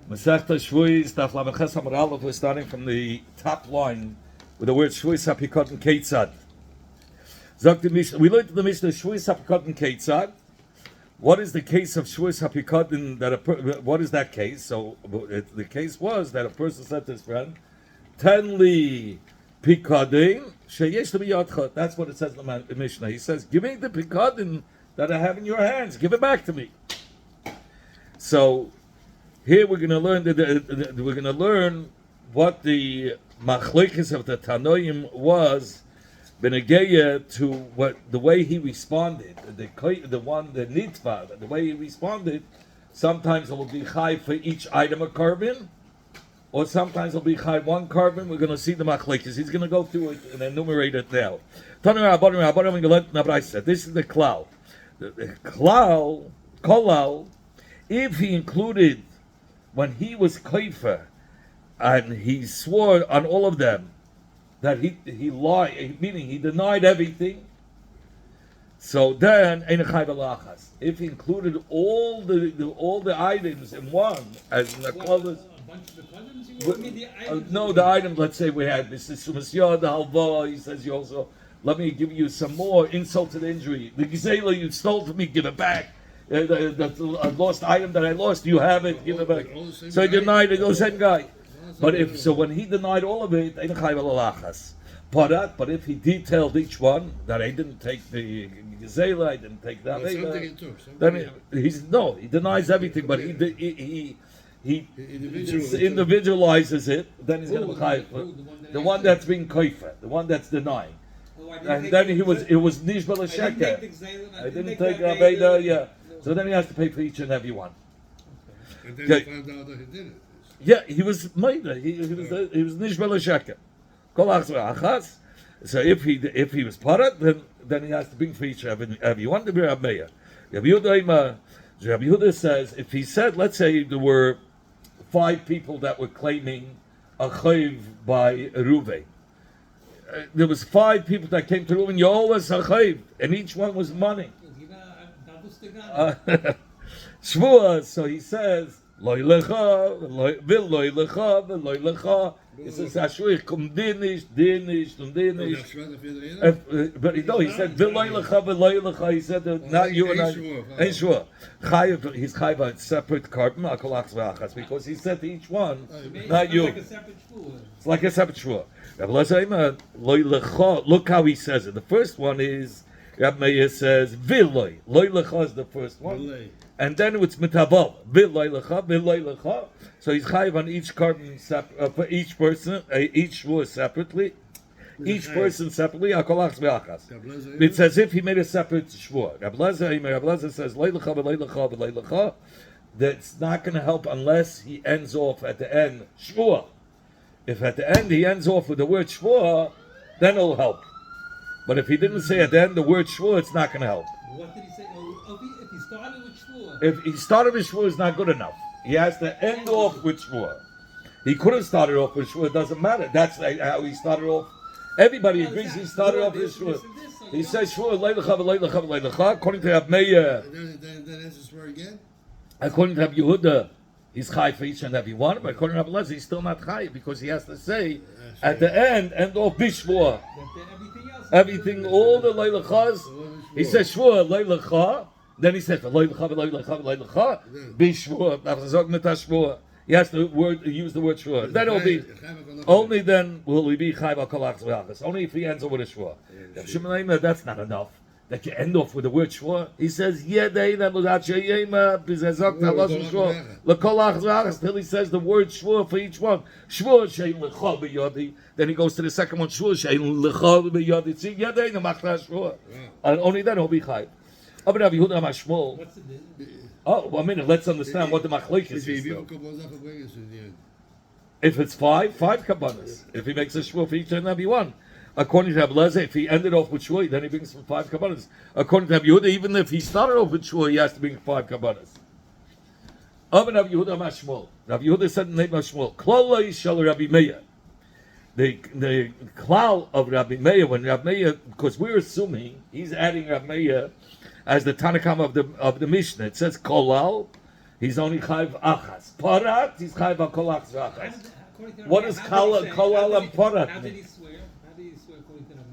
Masechta Shvuos, Daf Lamed Ches Amud Aleph. We're starting from the top line with the word Shvuos HaPikot and Keitzad. Zok the Mishnah. We learned in the Mishnah Shvuos HaPikot and Keitzad. What is the case of Shvuos HaPikot? What is that case? So the case was that a person said to his friend, "Ten li Pikodim sheyesh lebiyadcha." That's what it says in the Mishnah. He says, "Give me the Pikodim that I have in your hands. Give it back to me." So here we're going to learn what the machlekes of the Tanoim was benegeya to what the way he responded, the nitva, the way he responded. Sometimes it will be chai for each item of carbon, or sometimes it'll be chai one carbon. We're going to see the machlekes. He's going to go through it and enumerate it now. This is the klal. The klal, kolal, if he included when he was kaifer and he swore on all of them that he lied, meaning he denied everything. So then, if he included all the items in one, as in the clothes, no, the items. Let's say we had Mr. Sumasya, the halva. He says you also let me give you some more insult to the injury. The gizela you stole from me, give it back. The lost item that I lost, you have it, give it back. So he denied it, the same guy. But when he denied all of it, but if he detailed each one, that I didn't take the gazela, I didn't take that, then he denies everything, but he individualizes it, then he's going to be chayv. The one that's being koifer, the one that's denying. And then it was nishbal sheker. I didn't take Aveda, yeah. So then he has to pay for each and every one. And then he found out that he did it. Yeah, he was Maida. He was Nishbel Sheka. So if he was Parat, then he has to bring for each every one to be Rabbi Meir. Rabbi Yehuda says, if he said, let's say there were 5 people that were claiming a chayv by Reuven. There was 5 people that came to Reuven, you always a chayv, and each one was money. Shvuah, so he says, Loy lecha, vil loy lecha. He says, Ashwich, kum dinish, but he said, vil loy lecha. He said, not you and I. Ain't sure. He's chayiv a separate carbon, because he said to each one, not you. It's like a separate shvuah. Look how he says it. The first one is, Rabbi Meir says, Villoy. Loy lecha is the first one. And then it's mitaval. Villoy lecha. So he's chayiv on each carbon for each person, each shvuah separately. Each person separately. It's as if he made a separate shvuah. Rabbi Lezer says, Loy lecha. That's not going to help unless he ends off at the end, shvuah. If at the end he ends off with the word shvuah, then it'll help. But if he didn't say at the end the word shvuah, it's not going to help. What did he say? If he started with shvuah. If he started with shvuah, it's not good enough. He has to end off with shvuah. He could have started off with shvuah. It doesn't matter. That's how he started off. Everybody agrees he started off with shvuah. He says shvuah, leilecha, according to Rabbi Meir. Then has to swear again? According to Rabbi Yehuda, he's chai for each and every one. But according to Rabbi Lezer, he's still not chai because he has to say at the end all bishvuah. Everything, all the leilachas. He says shvuah leilecha. Then he says leilecha, bishvuah. He has to use the word shvuah. Then it'll be only then will he be chayv al kolach zveachas. Only if he ends up with a shvuah. That's not enough. That you end off with the word shvuah. He says yedei nemudat sheyema bizazok talos shvuah lekolach zveachas till he says the word shvuah for each one. Shvuah shein lecha b'yodi. Then he goes to the second one. Shvuah shein lecha b'yodi. See yedei nemachta shvuah. And only then he'll be chayv. What's the Oh, 1 minute. Let's understand what the machlekes is. If it's 5 kabbanas. If he makes a shvuah for each and every one. According to Rabbi Lezer, if he ended off with shvuah, then he brings 5 kabbanas. According to Rabbi Yehuda, even if he started off with shvuah, he has to bring 5 kabbanas. Rabbi Yehuda said in the name of Shmuel, Klolei shel Rabbi Meir. The klal of Rabbi Meir, when Rabbi Meir, because we're assuming he's adding Rabbi Meir as the Tanakam of the Mishnah. It says kolal he's only chayv achas. Parat, he's chayv akol achas achas. What does kolal and parat How did mean? he swear? How did he swear according to the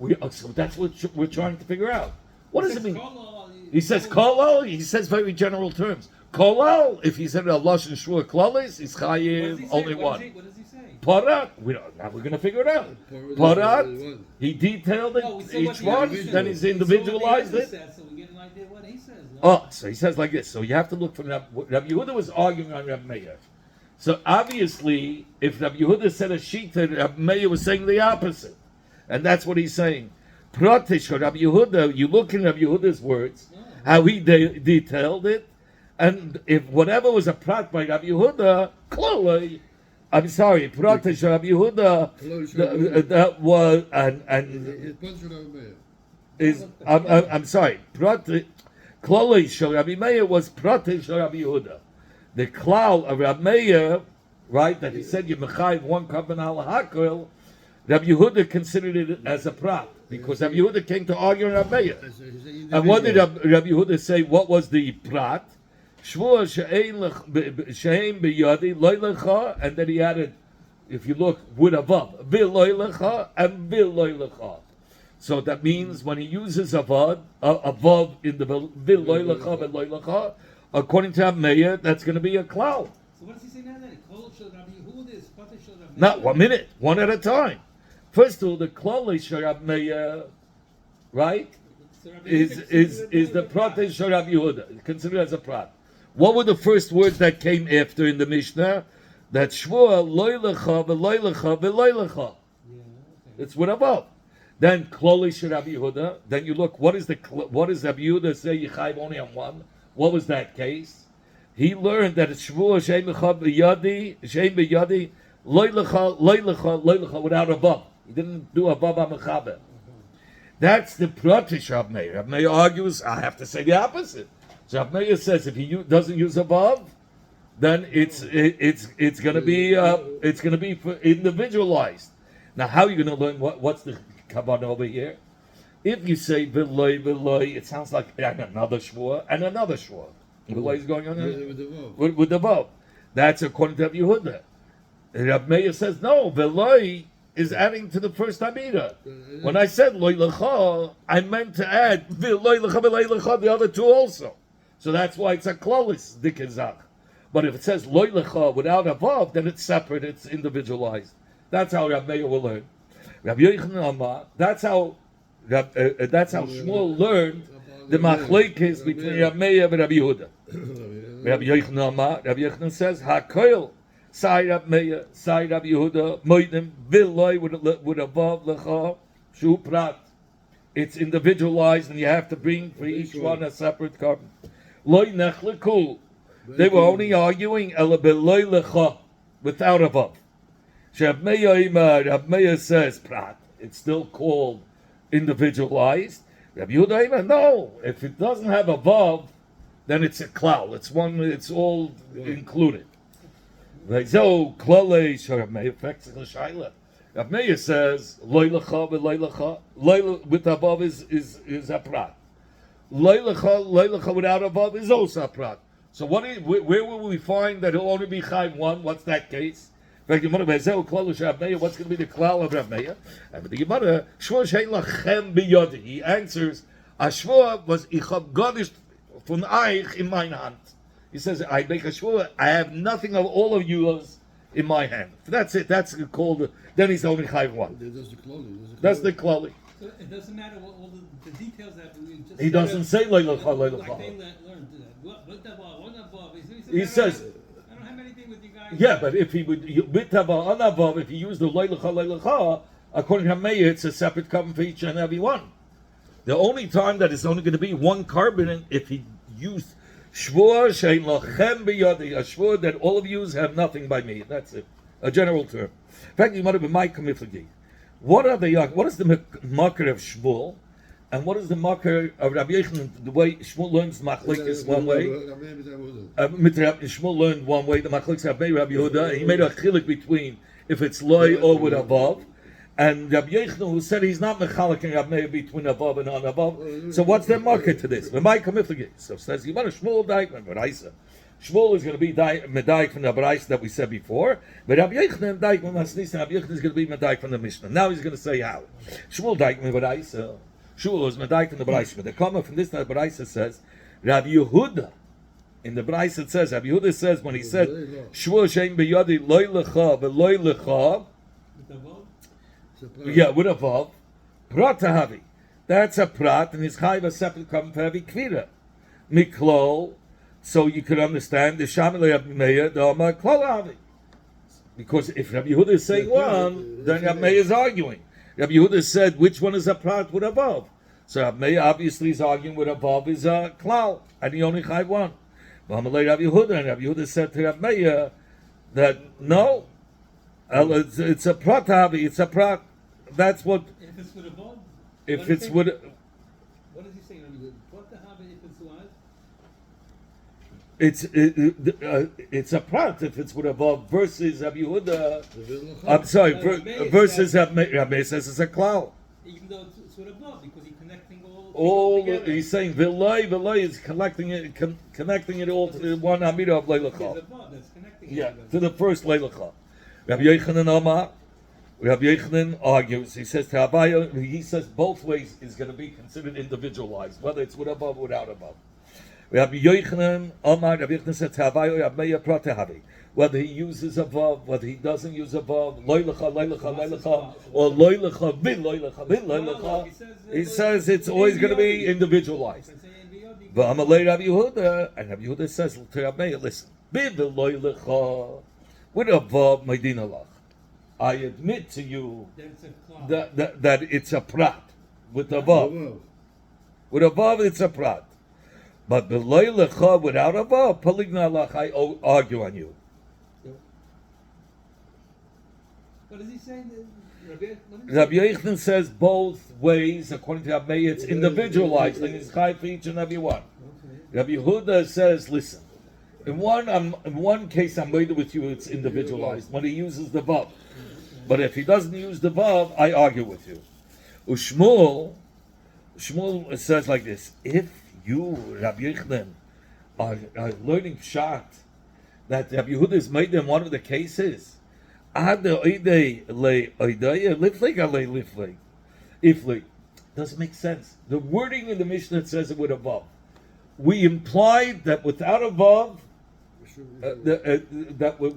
mayor? So that's what we're trying to figure out. What does it mean? Kolal, He says kolal. He says very general terms. Kolal, if he said a lashon shvua klalis, he's chayiv only one. What does he say? Parat, now we're going to figure it out. Parat, he detailed it, each one, then he's individualized it. So we get an idea what he says. No? Oh, so he says like this. So you have to look for Rabbi Yehuda was arguing on Rabbi Meir. So obviously, if Rabbi Yehuda said a shita, Rabbi Meir was saying the opposite. And that's what he's saying. Pratish, Rabbi Yehuda, you look in Rabbi Yehuda's words, how he detailed it, and if whatever was a prat by Rabbi Yehuda, klolei, I'm sorry, Pratish Rabbi Yehuda, that was, and is, I'm sorry, Pratish, klolei shel Rabbi Meir was Pratish Rabbi Yehuda. The klal of Rabbi Meir, right, that he said you mechayiv one carbon al hakel, Rabbi Yehuda considered it as a prat, because Rabbi Yehuda came to argue on Rabbi Meir. And what did Rabbi Yehuda say? What was the prat? Shvua she'ein biyadi loy lecha, and then he added, if you look, with above, vil loy lecha and vil loy lecha. So that means when he uses above in the vil loy lecha and loy lecha, according to Rabbi Meir, that's going to be a klal. So what does he say now then? Kol shel Rabbi Yehuda is Pratish shel Rabbi Meir. Not 1 minute, one at a time. First of all, the klal shel Rabbi Meir, right, is the prat shel Rabbi Yehuda, considered as a prat. What were the first words that came after in the Mishnah? That shvua loy lecha v'loy lecha v'loy lecha. It's with above. Then klal shel Rabbi Yehuda. Then you look. What is Rabbi Yehuda say? Yichayv only on one. What was that case? He learned that it's shvua she'ein b'yadi loy lecha without above. He didn't do above ha'mechaber. That's the pratish Rabbi Meir. Rabbi Meir argues, I have to say the opposite. So Rabbi Meir says if he doesn't use above, then it's going to be for individualized. Now, how are you going to learn what's the kavanah over here? If you say v'loy, it sounds like another shvua and another shvua. V'loy is going on with the vav. That's according to Rabbi Yehuda. Rabbi Meir says no. V'loy is adding to the first Amida. When I said loy lecha, I meant to add loy lecha, the other two also. So that's why it's a klalis dikizach. But if it says loy lecha without a vav, then it's separate, it's individualized. That's how Rabbi Meir will learn. Rabbi Yochanan Amar, that's how Shmuel learned the machlekes between Rabbi Meir and Rabbi Yehuda. Rabbi Yochanan Amar, Rabbi Yochanan says hakoil. Sai Rabbi Meir, Sai Rabbi Yehuda, Moidim, Villoy with a vav lecha, shu prat. It's individualized, and you have to bring for each one a separate carbon. Loy nechlekul. They were only arguing ela beloy lecha without a vav. Rabbi Meir says prat. It's still called individualized. Rabbi Yehuda, no. If it doesn't have a vav, then it's a klal. It's one. It's all included. So klale shel Meir affects the shaila. Rav Meir says loy lecha v'loy lecha. Loy with above is a prat. Loy lecha without above is also a prat. So where will we find that it'll only be chayv one? What's that case? In fact, what's going to be the klal of Rav Meir? And the Gemara shvua shein lachem biyodi. He answers a shvua was ich hab godish von eich in mein hand. He says, I make a shvua, I have nothing of all of yours in my hand. That's it. That's called, then he's only chayv one. That's the klali. So it doesn't matter what all the details that we just He doesn't say loy lecha, loy like lecha. they learned. He says, I don't have anything with you guys. yeah, but if he would, if he used the loy lecha, according to Meir, it's a separate carbon for each and every one. The only time that it's only going to be one carbon if he used shvua shein lachem biyadi, a shvua that all of you have nothing by me. That's it. A general term. In fact, you might have been my committee. What is the marker of Shmuel, and what is the marker of Rabbi Yochanan? The way Shmuel learns machlekes one way. Shmuel learned one way. The machlekes Rabbi Yehuda. He made a chilik between if it's loy or with above. And Rabbi Yochanan, who said he's not mechalek and Rabbi Meir between above and on above. So what's the marker to this? So says Shmuel diagram, but I said Shmuel is going to be Medaik from the Baraisa that we said before, but Rabbi Yochanan Daik from Masnisan, Rabbi Yochanan is going to be Medaik from the Mishnah. Now he's going to say how. Shmuel Daik from the Baraisa. Shmuel is Medaik from the Baraisa. But the comment from this the Baraisa says, Rabbi Yehuda, in the Baraisa it says, Rabbi Yehuda says when he said, Shmuel Shein B'yadi Loi Lecha V'Loi Lecha, yeah, with a vav, Prat Havi. That's a prat, and his chayv a separate come for every kvira. Miklol, so you could understand the Shamilei Rabbi Meir, the Amar Klol Havi. Because if Rabbi Yehuda is saying one, then Rabbi Meir is arguing. Rabbi Yehuda said, which one is a prat with a vav? So Rabbi Meir obviously is arguing with a vav is a klal, and he only chayv one. But Amalei Rabbi Yehuda, and Rabbi Yehuda said to Rabbi Meir that no, it's a prat Havi, it's a prat. That's what. If it's with a bob? If it's with. What is he saying? What the habit if it's live? It's a prat if it's with a vav versus Rabbi Yehuda. I'm sorry, versus Rabbi Meir says it's a klal. Even though it's with a bob, because he's connecting all together. He's saying Vilay is connecting it all to the one Amida of Leilacha. There's a bob that's connecting it together. To the first Leilacha. Rabbi Yochanan Amar. Rabbi Yochanan argues. He says to Abaye, he says both ways is going to be considered individualized, whether it's with a vav or without a vav. Rabbi Yochanan Amar. Rabbi Yochanan said to Abaye, Rabbi Meir Pratehavi. Whether he uses a vav, whether he doesn't use a vav, loylecha, or loylecha, bin loylecha. He says it's always going to be individualized. But Amalei Rabbi Yehuda, and Rabbi Yehuda says to Rabbi Meir, listen, bin loylecha, with a vav, medina lach. I admit to you that it's a prat with a vav. With a vav, it's a prat. But b'loylecha without a vav, paligna lach, I argue on you. What is he saying? Rabbi Yochanan says both ways, according to Rabbi Meir, it's individualized, and it's high for each and every one. Rabbi Yehuda says, listen, in one case I'm waiting with you, it's individualized, when he uses the vav. But if he doesn't use the vav, I argue with you. Shmuel says like this, if you, Rabbi Yochanan, are learning pshat, that Rabbi Yehuda is made in one of the cases, doesn't make sense. The wording in the Mishnah says it with a vav. We implied that without a vav,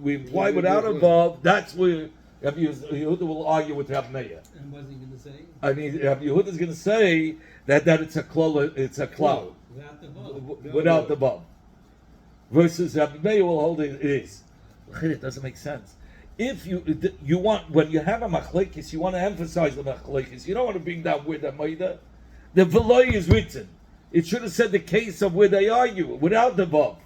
we imply without a vav, that's where Rabbi Yehuda will argue with Rabbi Meir. And what's he going to say? I mean, Rabbi Yehuda is going to say that it's a klal, without the vav. Versus Rabbi Meir will hold it is. It doesn't make sense. If you want, when you have a machlekes, you want to emphasize the machlekes. You don't want to bring down where the maida. The veloy is written. It should have said the case of where they argue without the vav.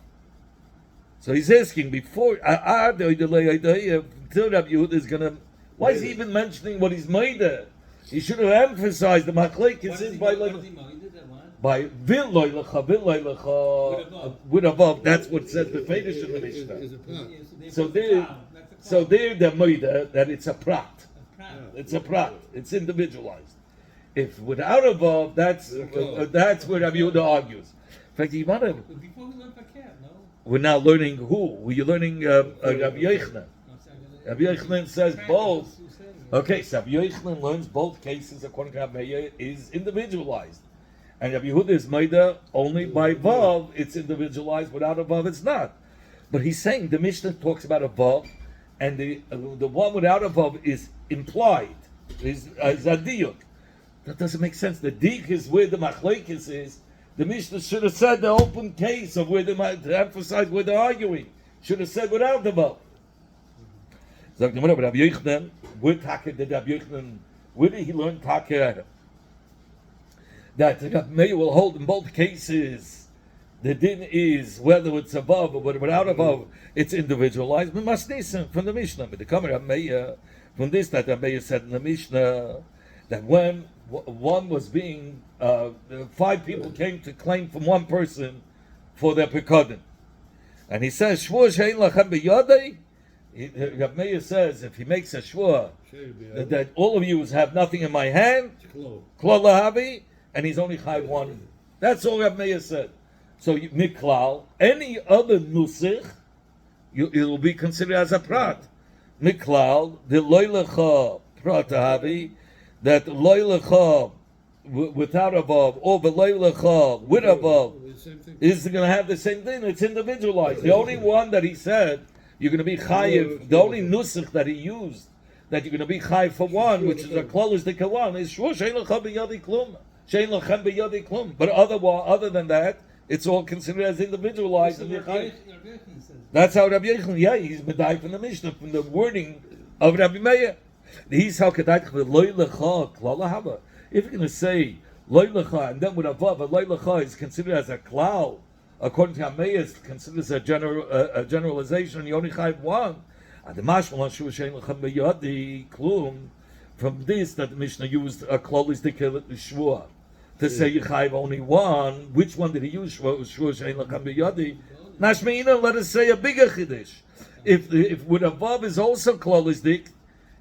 So he's asking before until Rabbi Yehuda is gonna. Why is he even mentioning what he's maida? He should have emphasized the machlekes is by villoy lecha with a vav. That's what it says befedish in the Mishnah. So there the maida that it's a prat. It's a prat. It's individualized. If without a vav, that's where Rabbi Yehuda argues. In fact, you might have. Before we learned Paket, no? We're now learning who? Were you learning Rabbi Yochanan? Rabbi Yochanan says both. Okay, so Rabbi Yochanan learns both cases according to Rabbi Meir is individualized. And Rabbi Yehuda is maida only by vav, it's individualized. Without a vav, it's not. But he's saying the Mishnah talks about a vav, and the one without a vav is implied, is a diyuk. That doesn't make sense. The diyuk is where the machlekes is. The Mishnah should have said the open case of where to emphasize where they're arguing. Should have said without the vav. Sagt the Rabbi Yochanan, where did Rabbi Yochanan, where did he learn Taka? That Rabbi Meir will hold in both cases. The din is whether it's above or without above, it's individualized. We must listen from the Mishnah. But the Kamar Rabbi Meir, from this that Rabbi Meir said in the Mishnah, that when one was being, 5 people came to claim from one person for their pekadin. And he says, Shvur she'ein lachem b'yadei. Rabbi Meir says, if he makes a shvur, that all of you have nothing in my hand, klal lahavi, and he's only chayv one. That's all Rabbi Meir said. So miklal, any other nusich, it will be considered as a prat. Miklal, the loylecha pratahavi, that loylecha without a vav, or the loylecha with a vav, is going to have the same thing. It's individualized. The only one that he said you're going to be chayiv, the only nusach that he used that you're going to be chayiv for one, which is a klolus de kawan, is shvur shein lecha b'yadi klum, shein lechem b'yadi klum. But other than that, it's all considered as individualized. And that's how Rabbi Yechon, he's medai from the Mishnah, from the wording of Rabbi Meir. He's how kedai loy lecha klal haba. If you're going to say loy lecha and then with a vav, loy lecha is considered as a klal, according to Meir, it's considered as a generalization. You only have one. And the mashmal on shvur shein lechem b'yadi klum. From this, that the Mishnah used a klal is the shvur. To say you chayv only one, which one did he use? Shvur shein lechem b'yadi. Nashmeina, let us say a bigger chiddush. If with a vav is also klolisdik,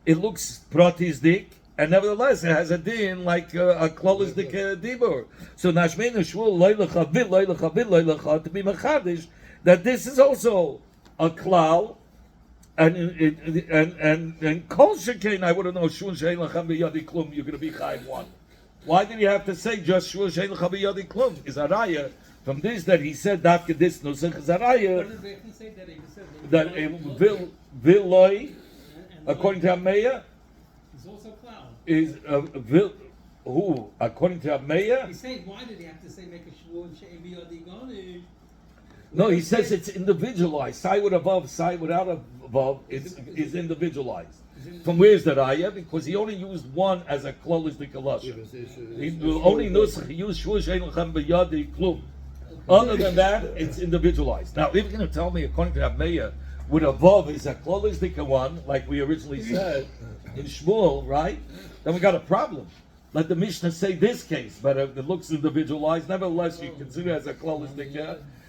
it looks pratisdik, and nevertheless it has a din like a klolisdik dibur. So Nashmeina shvur leilecha vid leilecha vid leilecha to be machadish that this is also a klal, and kol shekain I wouldn't know shvur shein lechem b'yadi klum. You're going to be chayv one. Why did he have to say just shvur shein lechem b'yadi klum? Is a raya. From this that he said dafke this nusach zaraya that vil loy according to Meir is also cloud. Is vil who according to Meir? He said, why did he have to say make a shvur and she'evi yadigani? No, he says it's individualized. Side with above, side without above is individualized. From where's the raya? Because he only used one as a klolis dikalasha. He only nusach he used shvur shein lechem b'yadi klum. Other than that, it's individualized. Now, if you're going to tell me, according to Meir, with a vav is a klolis one, like we originally said in Shmuel, right? Then we got a problem. Let the Mishnah say this case, but if it looks individualized, nevertheless, you consider it as a klolis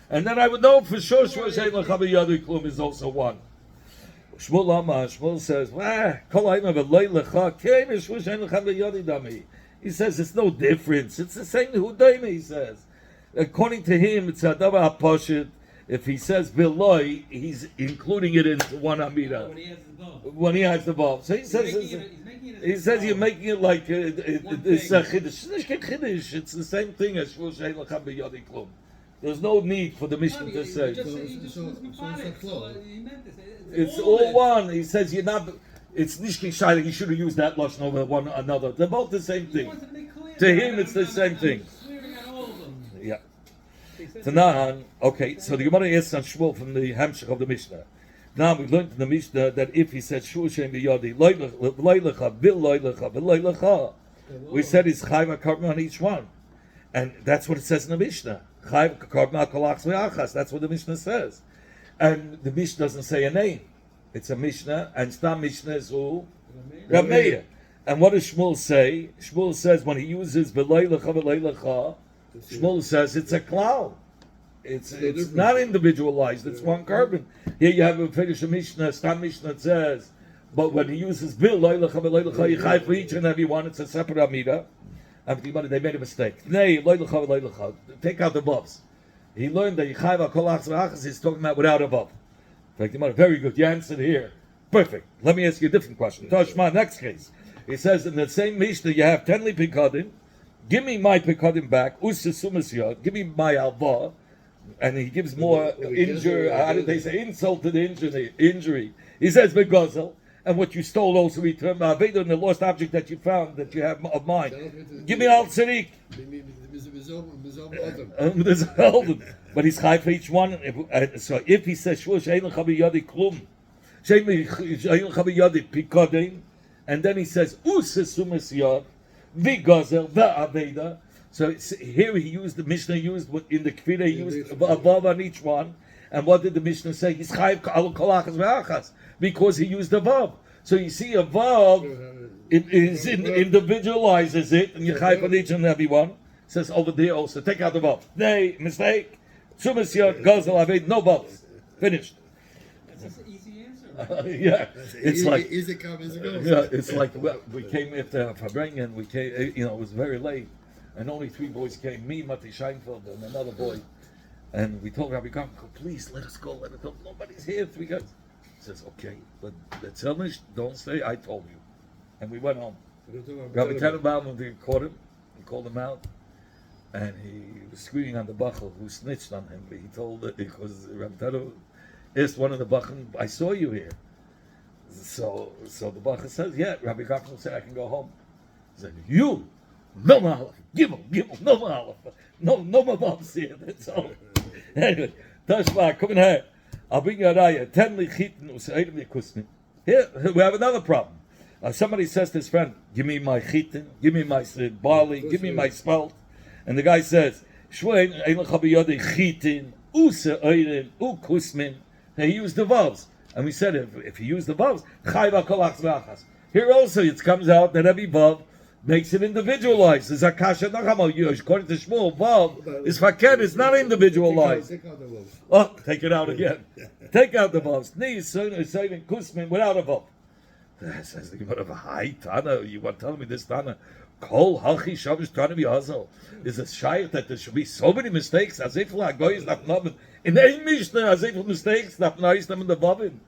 and then I would know for sure Shvur shein lechem b'yadi klum is also one. Shmuel says, he says it's no difference. It's the same hudaima, he says. According to him, it's a davar haposhit. If he says biloy, he's including it into one amida. When he has the vav. So he says you're making it like it's a chiddush. It's the same thing as shvur shein lechem b'yadi klum. There's no need for the Mishnah to say. It's all one. He says you're not. It's nishkin shayla. You should have used that lashon over one another. They're both the same thing. To him, it's the same thing. Yeah. Tanan. Okay. So the Gemara asks on Shmuel from the Hamshach of the Mishnah. Now we learned in the Mishnah that if he said shvur shein b'yadi loylecha v'loylecha v'loylecha, we said he's chayv karban on each one, and that's what it says in the Mishnah. Chayv karban kolachs ve'achas. That's what the Mishnah says, and the Mishnah doesn't say a name. It's a Mishnah, and Stam Mishnah is who? Rameya. And what does Shmuel say? Shmuel says when he uses v'loylecha v'loylecha, Shmuel says it's a cloud. It's not individualized. It's one carbon. Here you have a finish Mishnah. Stam Mishnah says, but when he uses bil loylecha v'loylecha yichai for each and every one, it's a separate amida. And they made a mistake. Nay loylecha v'loylecha. Take out the buffs. He learned that yichai v'kolachs v'achas is talking about without a buff. Very good. You answered here. Perfect. Let me ask you a different question. Toshma, next case. He says in the same Mishnah you have 10 pikadim. Give me my pikadim back. Give me my alva. And he gives more injury. How did they say? Insult to the injury. He says begozel. And what you stole also return. Aveda and the lost object that you found that you have of mine. Give me al tzarik. But he's high for each one. So if he says shvur shein lechem b'yadi klum, shein lechem b'yadi pikadim, and then he says usesumas yad v'gazel v'aveda. So here he used the Mishnah used in the Kfira he used above on each one. And what did the Mishnah say? He's chayiv al kolachas ve'achas because he used a vav. So you see a vav individualizes it, and you chayiv on each and every one. It says over there also take out the vav. Nay, mistake. Sumas yad gazel aved no vavs. Finished. That's an easy answer. Yeah, it's like easy come, easy go. Yeah, it's like we came after Fabring and we came. It was very late. And only 3 boys came, me, Mati Scheinfeld, and another boy. And we told Rabbi Gam, please let us go. Let us go. Nobody's here. 3 guys. He says, okay, but the Tzilnish, don't stay. I told you. And we went home. Rabbi Tenenbaum, we caught him. We called him out. And he was screaming on the Bachel who snitched on him. He told it because Rabbi Tenenbaum asked one of the Bachel, I saw you here. So the Bachel says, yeah, Rabbi Gam said, I can go home. He said, you, no more, give him, no more, no more bumps here, that's all. Anyway, Tashma, come in here. I'll bring you a raya. 10 lichitin usayim likusmin. Here, we have another problem. Somebody says to his friend, give me my chitin, give me my barley, give me my spelt. And the guy says, Shwein, ein lecha biyodei chitin, usayim, ukusmin. He used the vowels. And we said, if he used the vowels, chayva kolach zrachas. Here also it comes out that every vav makes it individualized. It's Akasha Nachama. According to Shmuel, vav is fakir, it's not individualized. Take out the wolves. Oh, take it out again. Take out the vavs. Ni saving kusmin without a vav. Says the Gemara, hi Tana, you want to tell me this Tana? Kol hachi shavish Tana bihazel. Is a shaykh that there should be so many mistakes as if la goy is not novin. In ein mishnah as if mistakes not nice them in the vavin.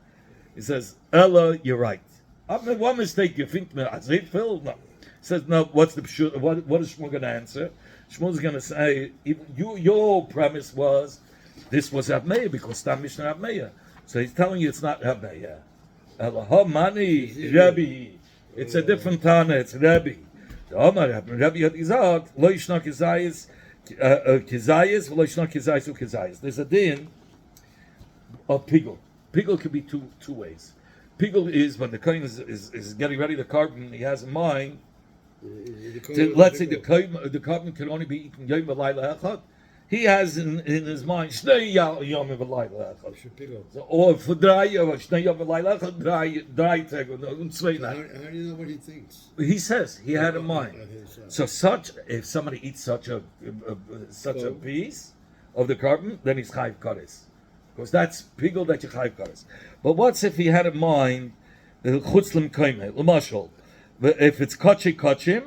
He says, Ella, you're right. One mistake you think as if Phil no. Says no. What's the what is Shmuel going to answer? Shmuel's going to say, your premise was this was Abmeya because Tam Mishnah Abmeya. So he's telling you it's not Abmeya. Allah mani Rabbi. It's a different Tana. It's Rabbi. The Omar Rabbi Yadizad lo yishna kizayis kizayis lo yishna kizayis ukizayis. There's a din of pigul. Pigul could be two ways. Pigul is when the kohen is getting ready to carbon. He has in mind. Let's say the carbon can only be eaten yom v'layla echad. He has in his mind shnei yom v'layla echad. Or for dry shnei yom v'layla echad dry tag und zwei night. How do you know what he thinks? He says he had in mind. So if somebody eats such a piece of the carbon, then he's chayv kares. Because that's pigul that you chayv kares. But what's if he had in mind the chutzlim kaimeh l'mashal? If it's kachim,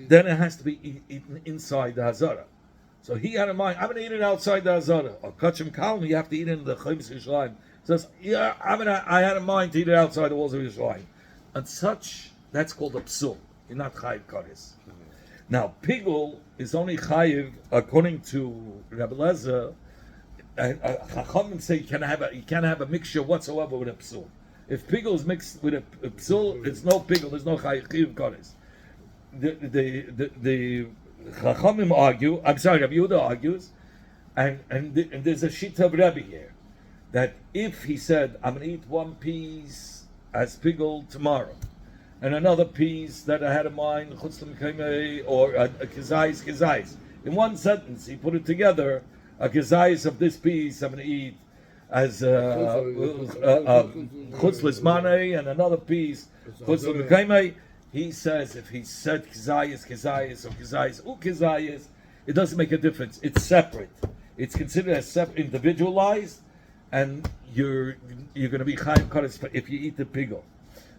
then it has to be eaten inside the hazara. So he had in mind, I'm going to eat it outside the hazara. Or kachim kalim, you have to eat it in the chayim Yerushalayim. Says, yeah, I had in mind to eat it outside the walls of Yerushalayim. And such, that's called a psul. You're not chayiv kares. Now, pigul is only chayiv according to Rabbi Lezer. Chachamim say you can't have a mixture whatsoever with a psul. If pigul is mixed with a psul, it's no pigul. There's no chayiv kares. The Chachamim argue. I'm sorry, Rabbi Yehuda argues, and there's a shita of Rabbi here that if he said I'm going to eat one piece as pigul tomorrow, and another piece that I had in mind chutzlim kaimei or a kizayis in one sentence he put it together. A kizayis of this piece I'm going to eat as chutzlis manei and another piece chutzlim kaimei. He says if he said kizayis or kizayis, it doesn't make a difference. It's separate. It's considered as separate, individualized, and you're going to be chayim kares if you eat the pigul.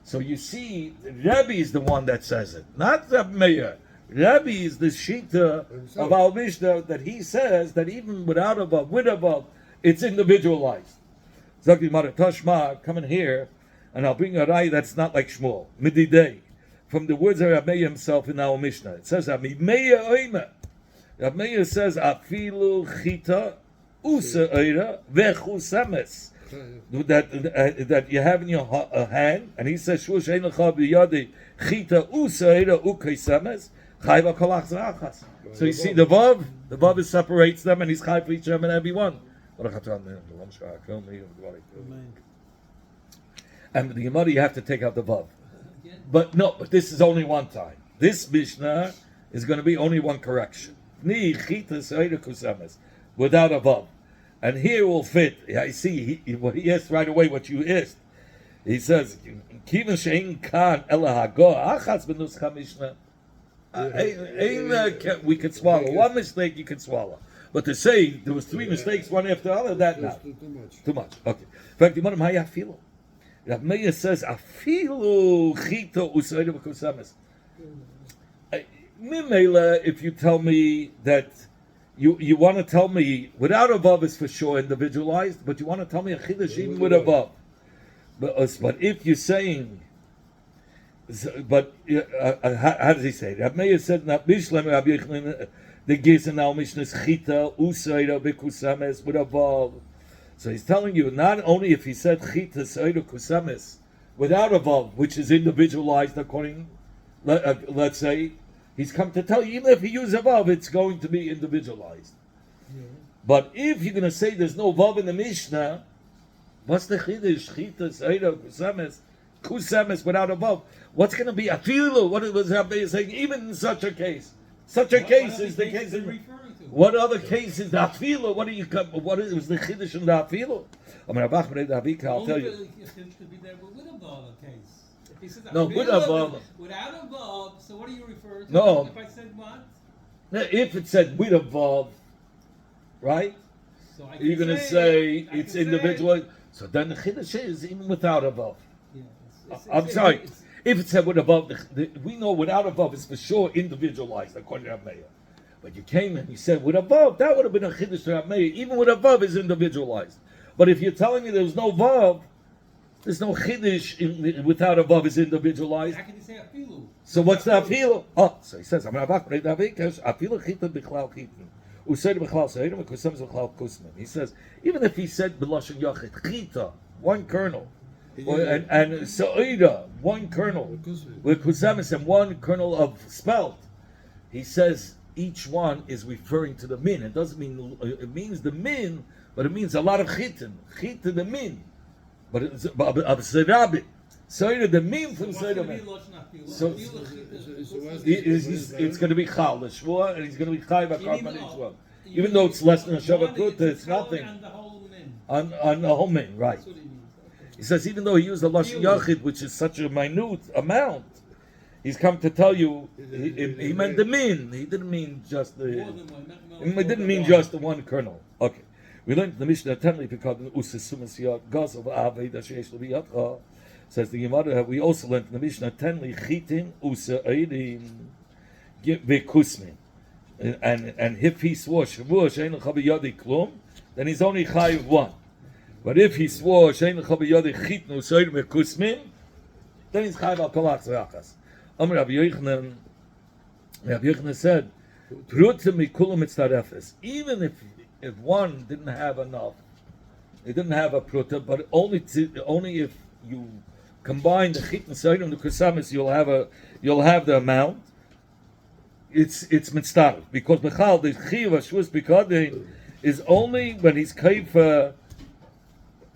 So you see, Rabbi is the one that says it, not Rabbi Meir. Rabbi is the shita of our Mishnah that he says that even without a vav, with a vav, it's individualized. Zakti Mara Tashma, come in here, and I'll bring a rai that's not like Shmuel. Mididei, from the words of Rabbi Meir himself in our Mishnah. It says, Rabbi Meir oime. Rabbi Meir says, Afilu chita usa oira vechusames. That you have in your hand, and he says, "Shush ein lecha biyadi chita usaira ukeisames chayva kolach zrachas." So you see the vav separates them, and he's chayv for each and every one. And the Gemara, you have to take out the vav, but this is only one time. This Mishnah is going to be only one correction. Ni chita usaira kusames without a vav. And here will fit. I see. He asked right away what you asked. He says, "Kivan shein kan elahago achas benuscha mishnah." We could swallow one mistake. You can swallow, but to say there was 3 mistakes, one after the other, that not too much. Okay. In fact, the Imam Hayafilu. Rav Meir says, "Afilu chita usayda b'kusames." Mimela, if you tell me that You want to tell me without a vav is for sure individualized, but you want to tell me a chiddush even with a vav. But if you're saying, but how does he say it? Rabbi Meir said not Mishlem Rabbi Yochanan the Giz and now Mishnah's chita usaida bekusames with a vav. So he's telling you not only if he said chita saida kusames without a vav, which is individualized according, let's say, he's come to tell you even if he uses a vav, it's going to be individualized. Yeah. But if you're going to say there's no vav in the Mishnah, what's the chiddush? Chita saida kusames without a vav. What's going to be afilu? What was Rabbi saying? Even in such a case, such a case is the case. What other case is the afilu? What was the chiddush in the afilu? I mean, I'll tell you. No, with a vav. Without a vav, so what are you referring to? No. If I said what? If it said with a vav, right? So you're going to say it's individual. So then the chiddush is even without a vav. Yeah, I'm sorry. If it said with a vav, we know without a vav is for sure individualized according to Rabbi Meir. But you came and you said with a vav, that would have been a chiddush to Rabbi Meir. Even with a vav is individualized. But if you're telling me there's no vav, there's no chiddush without a vav is individualized. How can you say afilu? So what's the afilu? Oh, so he says, I'm going to afilu chita b'chlal chitin. Usaid b'chlal seidim v'kusam b'chlal kusman. He says, even if he said b'lashon yachid chita, one kernel, and sa'ida, one kernel, with kusamis and one kernel of spelt, he says each one is referring to the min. It doesn't mean it means the min, but it means a lot of chitin, chita the min. But it's of Serabi. Sera the meme from Sera. So it's going to be Chal, the Shvua, and he's going to be Chai Bakarman each one. Even though it's less than a Shabbat Pruta, it's nothing. On the whole min, right. He says, even though he used the Lashon Yachid, which is such a minute amount, he's come to tell you, he meant the min. He didn't mean just the, he didn't mean just the one kernel. Okay. We learned the Mishnah Tenli because Usisumas Yad Gaz of Avei Dashesh Leviyatcha. Says the Gemara. We also learned in the Mishnah Tenli Chitin Usa Eidim Vekusmin. And if he swore Shavua Shein Chabiyadi Klum, then he's only Chayiv one. But if he swore Shein Chabiyadi Chitin Usa Eidim Vekusmin, then he's Chayiv Al Kolach Zerachas. Rabbi Yochanan said, Prutim Mikulam Mitzarefes. Even if one didn't have enough, it didn't have a pruta, but only if you combine the chit and seidim and the kusamis, you'll have the amount. It's mitzvah because bechal the chiv shvus b'kadin is only when he's kaif a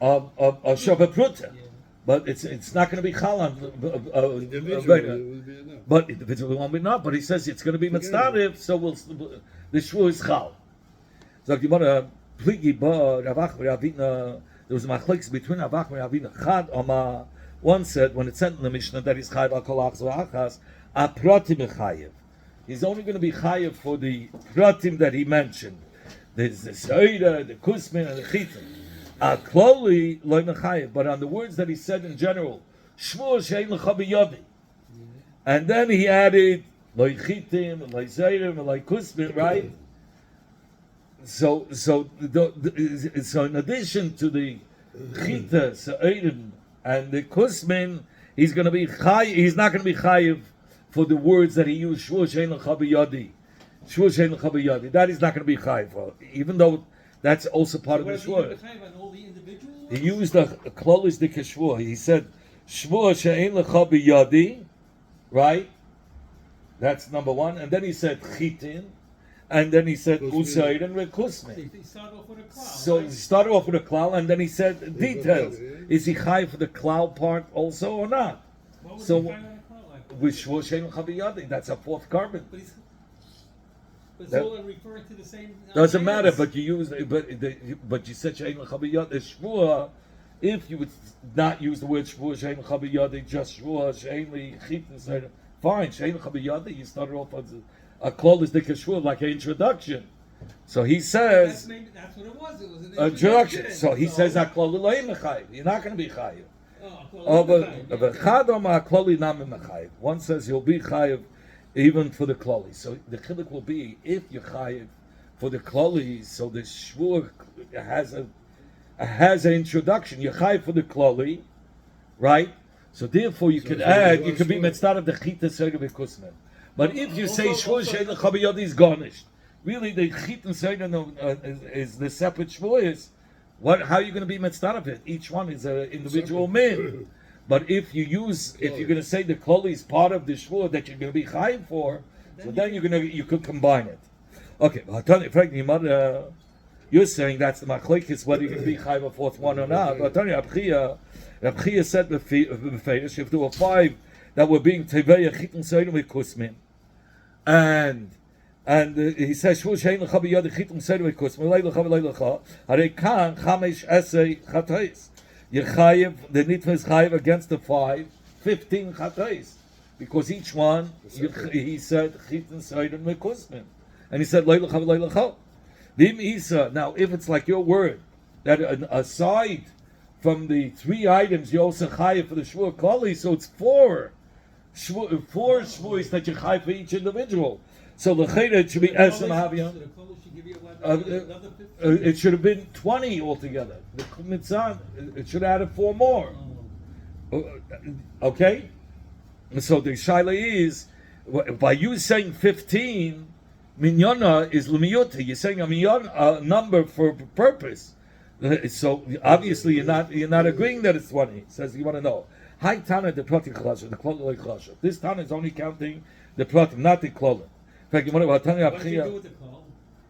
shabbat pruta, but it's not going to be chal on but individually won't be not. But he says it's going to be mitzvah, so the shvu is chal. So there was a machlekes between Avach and Ravina. Chad Omar, one said when it said in the Mishnah that he's chayiv al kol achas, a pratim chayiv. He's only going to be chayiv for the pratim that he mentioned. There's the seida, the kusmin, and the chitim. A kloli loy mechayiv, but on the words that he said in general, shmur shein lecha biyadi, and then he added loy chitim, loy zeirim, and loy kusmin, right? So in addition to the chita, se'irim, and the kusmin, he's going to be he's not going to be chayiv for the words that he used. Shvur shein lecha biyadi, shvur shein lecha biyadi. That he's not going to be chayiv for, even though that's also part of the shvur. He used a klolis de keshvur. He said shvur shein lecha biyadi, right? That's number one, and then he said chitin. And then he said Usaid and Rekusme. So he started off with a klal, and then he said details. Is he high for the klal part also or not? So with Shvoshen Chabiyadi, that's a fourth carbon. But it's all referring to the same. Doesn't matter, but you use but you said Shein Chabiyadi Shvua. If you would not use the word Shvua Shein Chabiyadi, just Shvua Shein Chitin, fine. Shein Chabiyadi, you started off as a klal is the kashur, like an introduction. So he says that's what it was. It was an introduction. So he says a klal loy mechayiv. You're not going to be chayiv. One says you'll be chayiv even for the klali. So the chiluk will be if you're chayiv for the klali, so the shvur has an introduction. You're chayv for the klali, right? So therefore, you could add. You could be mitzvah of the chita seder v'kusman. But if you say shvur shein l'chabiyod is garnished, really the chita seder is the separate shvur. What? How are you going to be mitzvah of it? Each one is an individual min. But if you're going to say the klali is part of the shvur that you're going to be chayv for, so then you could combine it. Okay, well, you're saying that's the machlekes whether you can be chayv a fourth one or not. But Rab Chia said befeidish if there were 5 that were being teveya chitun seidim with kusmin, and he says shvu shein lecha biyad chitun seidim with kusmin lei lecha v'lei lecha harei kan chamesh esei chatais you're chayiv the nitva is chayiv against the 15 chatais because each one he said chitun seidim with kusmin and he said lei lecha v'lei lecha. Now, if it's like your word, that aside from the 3 items, you also chayiv for the shvur klali, so it's 4 shvuos that you chayiv for each individual. So the chayda should be es and havia. It should have been 20 altogether. The mitzvah, it should have added 4 more. Okay? So the shaila is, by you saying 15, minyana is lumiyuta. You're saying a number for purpose. So obviously you're not agreeing that it's 20. It says you want to know. Hi Tana the pratim chlasha, the klal chlasha. This Tana is only counting the pratim, not the klal. In fact, you want to Tana Abchia.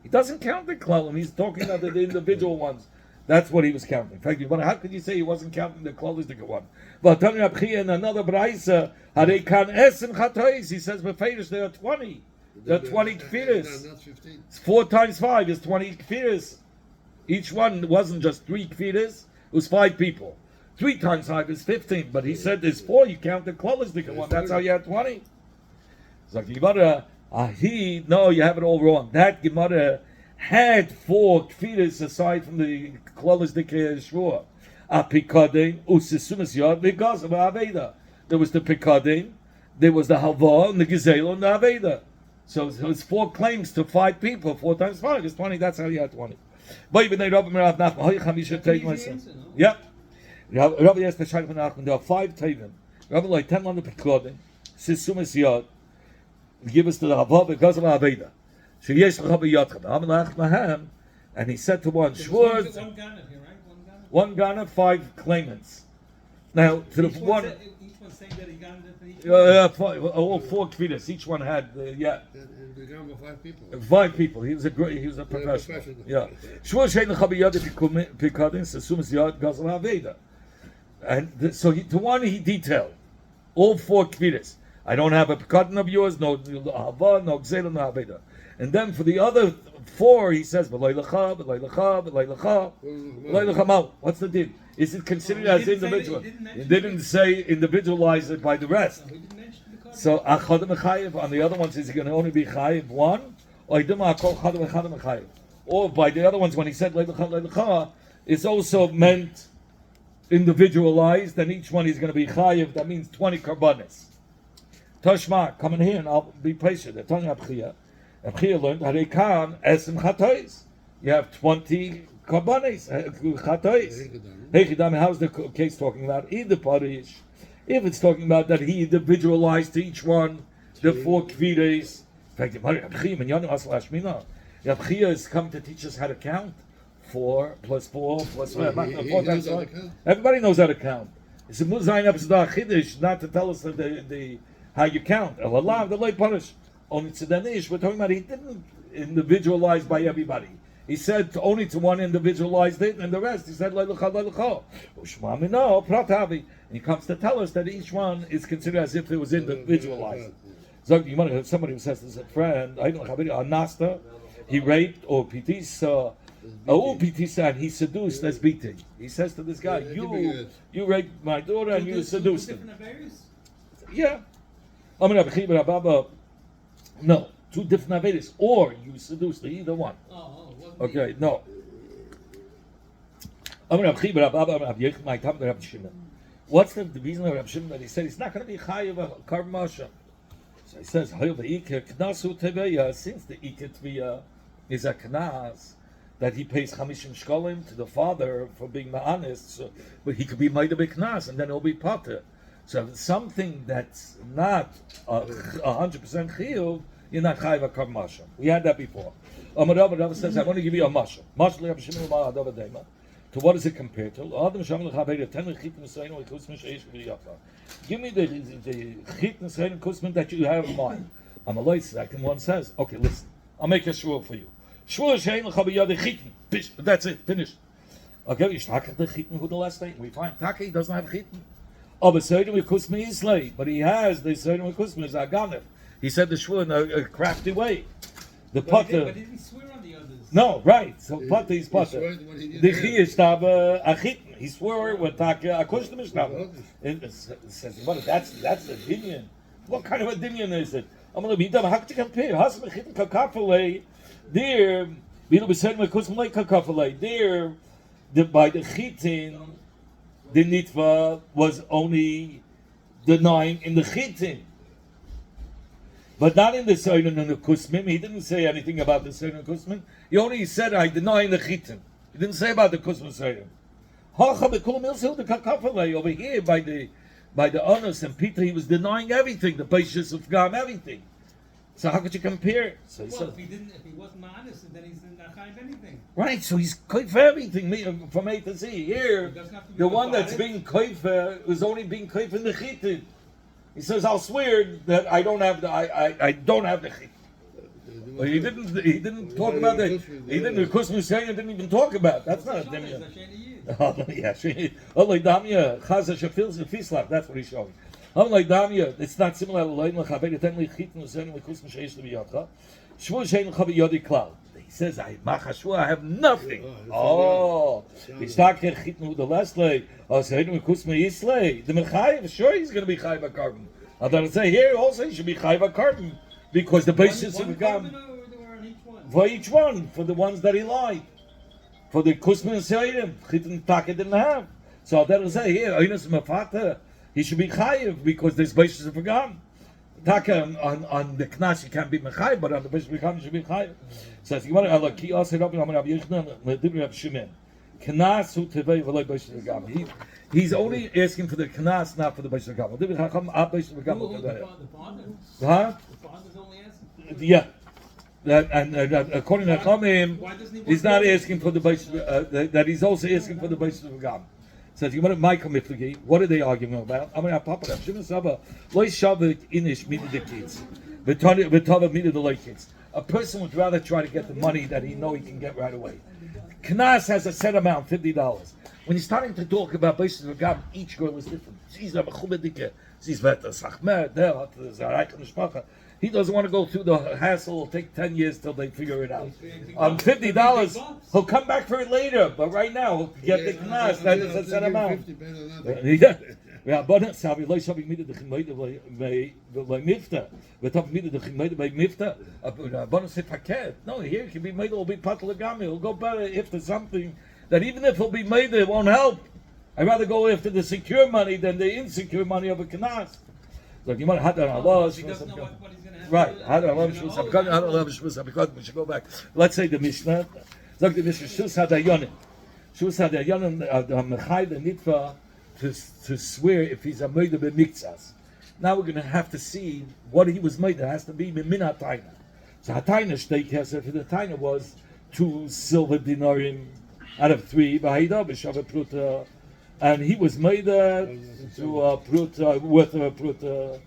He doesn't count the klalim. He's talking about the individual ones. That's what he was counting. In fact, how could you say he wasn't counting the klalistic one? But Tana Abchia in another braysa, Harei kan es and chatois. He says befeidish there are 20. There are 20 kfiras. Not 15. It's 4 times 5 is 20 kfiras. Each one wasn't just 3 kfiras. It was 5 people. 3 times 5 is 15. But he said there's 4. You count the klalistic one. That's how you had 20. So Gemara, no, you have it all wrong. That Gemara had 4 kfiras aside from the klalistic shvur. Apikadin usisumas yad because of aveda. There was the pikadin, there was the halva, and the gezel, and the aveda. So it was 4 claims to 5 people. 4 times 5 is 20. That's how you had 20. But even they Rabbi Merav Nachman, you should take myself. Yeah. Rabbi asked the Shaykh Nachman. There are 5 tevim. Rabbi like 10 on the Pekodin. Sisumas yad. Give us to the Hava because of Aveda. So yes, Rabbi Yadchad. Amalach Maham, and he said to one Shvur. One Ghana, 5 claimants. Now to the one. Each one saying that he got it. All 4 kvidas. Each one had And we got him 5 people. 5 people. He was a professional. Yeah. Shvur shein l'chabiyad pikadin sasumas yad gazal haveda. And so to one he detailed all 4 kvidas. I don't have a pikadin of yours, no hava, no gzela, no haveda. And then for the other 4 he says v'loi lecha, v'loi lecha, v'loi lecha, v'loi lecha mal. What's the din? Is it considered as individual? He didn't say individualize it by the rest. So achad mechayev on the other ones is he going to only be chayev 1, or by the other ones when he said lecha, it's also meant individualized, and each one is going to be chayev. That means 20 karbanis. Tashma, come in here and I'll be patient. Abchia learned Harekan Esim Chatois. You have 20 karbanis, chatois. Hechidam, how's the case talking about? Either parish. If it's talking about that he individualized to each one the 4 kvides. In fact, Abchia is coming to teach us how to count. 4 plus 4 plus 4. Everybody knows how to count. It's a muzayin episode chiddush not to tell us the how you count. Allah, the lay punish. Only to Danish, we're talking about he didn't individualize by everybody. He said only to one individualized it, and the rest he said leilucha leilucha. No, pratavi. And he comes to tell us that each one is considered as if it was individualized. So you might have somebody who says this is a friend. I don't know a nasta. He raped or pitisa. Pitisa, and he seduced as beating. He says to this guy, "You raped my daughter and you seduced him." Yeah. No, 2 different avedas, or you seduced either one. Okay, no. What's the reason of Rabbi Shimon that he said he's not going to be chayav a karmasha? So he says, since the ikar tviya is a knas that he pays 50 shkolim to the father for being ma'anis, so, but he could be made a big knas, and then he'll be potter. So if it's something that's not 100% chiyuv, you're not chayiv a karm mashal. We had that before. Amar says, I want to give you a mashal. To what is it compared to? Give me the chit kusman that you have in mind. Second one says, okay, listen, I'll make a shvur for you. That's it, finished. Okay, you start the chitten who the last day. We find Taki doesn't have chitten. Oh, but certain with kusman is late, but he has the certain with kusman is aganef. He said the shvur in a crafty way. The potter. But didn't he swear on the others? No, right. So potter is potter. The chi is tab a chitten. He swore when Taki a kusman is tab. It says, what? That's a dinyan. What kind of a dinyan is it? I'm going to be done. How could you compare? Husband chitten kakafale. There, we said with kusman like kakafale. There, by the chitin. The nitva was only denying in the chitin, but not in the soinen and the kusmim. He didn't say anything about the soinen and kusmim. He only said, I deny in the chitin. He didn't say about the kusmim soinen. Over here, by the honors and Peter, he was denying everything, the basis of God, everything. So how could you compare? So he said, if he wasn't honest, then he's not chayiv anything. Right, so he's koif for everything from A to Z. Here, the one that's being koif is only being koif in the chitin. He says, "I'll swear that I don't have the I don't have the chitin." Well, he didn't talk about that. He didn't. The Kusman saying didn't even talk about. That's not a dimya. Oh yeah, Allah damya chaza shafils and fislach. That's what he's showing. Allah damya. It's not similar to loyin lechavei tenli chitin usenim lekusman sheish lebiyotcha. Shvu shein lechavei yodi klal. He says, I have nothing. Oh, he's talking chitin the last lay. Oh, so he kusman yislay. The mechayiv, sure he's going to be chayiv a carbon. I thought say here also he should be chayiv a carbon because the basis of the carbon for each one, for the ones that he lied, for the kusman seirim chitin taka didn't have. So that'll say here, Einos Mafata, he should be chayiv because there's basis of a carbon. Taka on the knas you can't be mechayiv, but on the basis of you should be chayiv. Says you want to Allah ki also Rabbi Amar Rabbi Yochanan medibri Rabbi Shimon. Knas hu tevei v'loy basis of gam. He's only asking for the knas, not for the basis of gam. The father's only asking. Yeah. And according to Chachamim, he's not asking for the basis. That he's also asking for the basis of gam. Says you want to Michael Miflagi. What are they arguing about? I mean, Papa Rabbi Shimon Saba loy shavik inish midid the kids. V'tava midid the loy kids. A person would rather try to get the money that he know he can get right away. Knas has a set amount, $50. When he's starting to talk about basis of gam, each girl is different. He doesn't want to go through the hassle. It'll take 10 years till they figure it out. $50, he'll come back for it later. But right now, he'll get the knas. That is a set amount. Yeah, but Savi loy shavik midid the chimoid by mifta. But top midid the chimoid by mifta. But say paket. No, here it can be made. Will be patalagami. It'll go better if there's something that even if it'll be made, it won't help. I'd rather go after the secure money than the insecure money of a knas. So you might have to Allah. He doesn't know what he's going to have. Right. Because we should go back. Let's say the Mishnah. Look, the Mishnah Shus Hadayonim. Shus Hadayonim. The Mechai the Nitva. To swear if he's a murder b'miktsas. Now we're going to have to see what he was made. It has to be min hatayna. So hatayna shtei keser for the tayna was 2 silver dinarim out of 3 b'haida b'shava pruta, and he was made to pruta worth a pruta.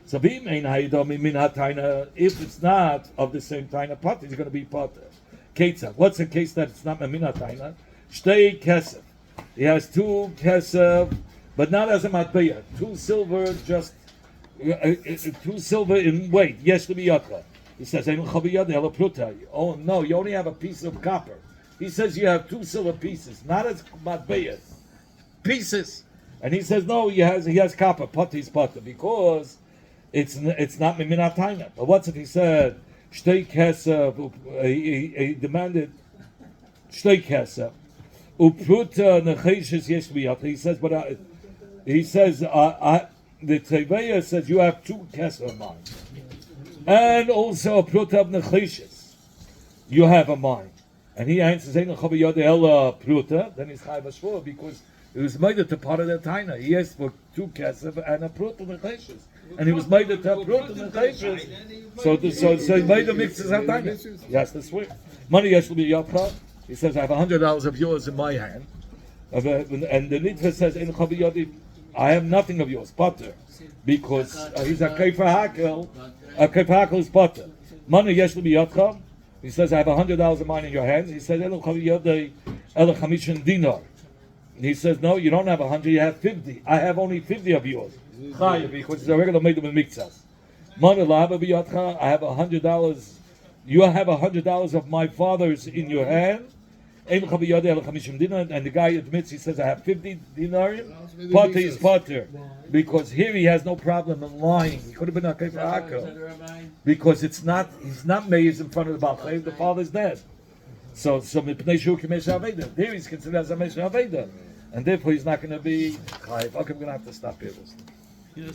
So b'im ein haida min hatayna. If it's not of the same tayna pot, it's going to be pot. Ketzah. What's the case that it's not min hatayna? Shtei keser. He has 2 kesef, but not as a matbeya. 2 silver, just 2 silver in weight. Yes, to be yatra. He says, "Oh no, you only have a piece of copper." He says you have 2 silver pieces, not as matbeya, pieces. And he says no, he has copper. Poti's potter because it's not miminatayna. But what's if he said shtei kesef? He demanded shtei kesef. Upruta necheshes yesh biyat. He says, but he says the Teveya says you have 2 keser of mine, and also a pruta of necheshes. you have a mind. And he answers, Ein l'chavi yodei ela pruta, then he's chayv ashvua, because it was made to part of the taina. He asked for 2 kesef and a pruta l'cheshes. And he was made to a pruta l'cheshes. So he made the mixes of taina. He has to swear. Money yesh l'bi yodcha. He says, I have $100 of yours in my hand. And the Nitva says, Ein l'chavi yodei, I have nothing of yours, butter. Because he's a keifer hakel. A keifer hakel is butter. Money yesh l'bi yodcha. He says, I have $100 of mine in your hands. He says, Ela chamishin dinar. And he says, no, you don't have 100, you have 50. I have only 50 of yours. Chayav, because it's a regular made them in mixas. Money lahaba biyatcha, I have $100. You have $100 of my father's in your hand. And the guy admits, he says, I have 50 dinarim. Potter is potter. Because here he has no problem in lying. He could have been a keifer hakel. Because he's not made in front of the Baal Chayv, the father's dead. So mipnei shu k'mesh aveda. There he's considered as a mesh aveda. And therefore he's not going to be chayiv. Okay, we're going to have to stop here.